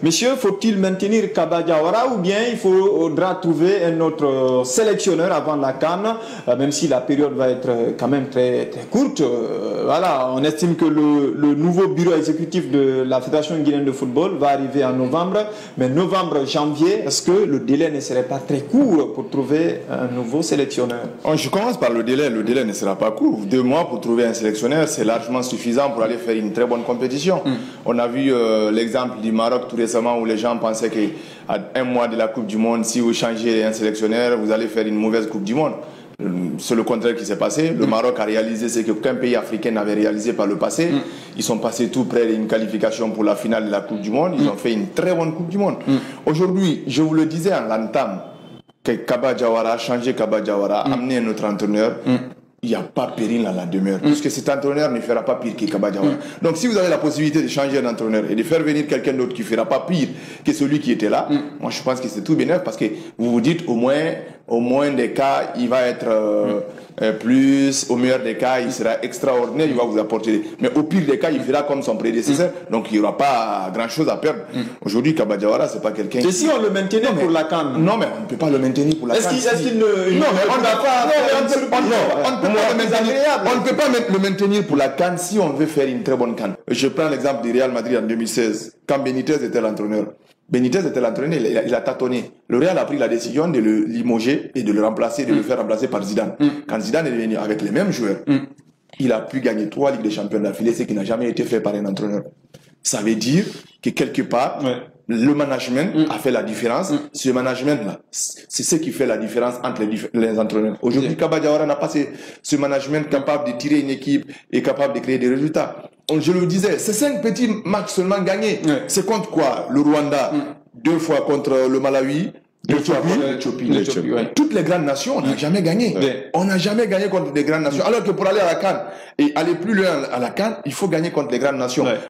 Monsieur, faut-il maintenir Kaba Diawara ou bien il faudra trouver un autre sélectionneur avant la CAN, même si la période va être quand même très courte. Voilà, on estime que le nouveau bureau exécutif de la Fédération guinéenne de football va arriver en novembre, mais novembre, janvier, est-ce que le délai ne serait pas très court pour trouver un nouveau sélectionneur? Je commence par le délai ne sera pas court. 2 mois pour trouver un sélectionneur, c'est largement suffisant pour aller faire une très bonne compétition. On a vu l'exemple du Maroc tout récemment où les gens pensaient qu'à 1 mois de la Coupe du Monde, si vous changez un sélectionneur, vous allez faire une mauvaise Coupe du Monde. C'est le contraire qui s'est passé. Le Maroc a réalisé ce qu'aucun pays africain n'avait réalisé par le passé. Ils sont passés tout près d'une qualification pour la finale de la Coupe du Monde. Ils ont fait une très bonne Coupe du Monde. Aujourd'hui, je vous le disais en l'entame, que Kaba Diawara, changer Kaba Diawara, amener un autre entraîneur, il n'y a pas péril à la demeure. Puisque cet entraîneur ne fera pas pire que Kaba Diawara. Donc si vous avez la possibilité de changer d'entraîneur et de faire venir quelqu'un d'autre qui ne fera pas pire que celui qui était là, moi je pense que c'est tout bénéfique parce que vous vous dites au moins des cas, il va être plus, au meilleur des cas, il sera extraordinaire, il va vous apporter. Mais au pire des cas, il fera comme son prédécesseur, donc il n'y aura pas grand chose à perdre. Aujourd'hui, Kaba Diawara, c'est pas quelqu'un. Et si on le maintenait pour la CAN? Non, mais on ne peut pas le maintenir pour la CAN. Est-ce qu'il ne. Non, mais on ne peut pas le maintenir pour la CAN si on veut faire une très bonne CAN. Je prends l'exemple du Real Madrid en 2016, quand Benitez était l'entraîneur. Benitez était l'entraîneur, il a tâtonné. Le Real a pris la décision de le limoger et de le remplacer, de le faire remplacer par Zidane. Quand Zidane est venu avec les mêmes joueurs, il a pu gagner 3 Ligues des Champions d'affilée, ce qui n'a jamais été fait par un entraîneur. Ça veut dire que quelque part, le management a fait la différence. Ce management-là, c'est ce qui fait la différence entre les entraîneurs. Aujourd'hui, Kaba Diawara n'a pas ce management capable de tirer une équipe et capable de créer des résultats. Je le disais, c'est 5 petits matchs seulement gagnés. C'est contre quoi? Le Rwanda, 2 fois contre le Malawi, 2 fois contre l'Éthiopie. Toutes les grandes nations, on n'a jamais gagné. On n'a jamais gagné contre des grandes nations. Alors que pour aller à la CAN et aller plus loin à la CAN, il faut gagner contre les grandes nations.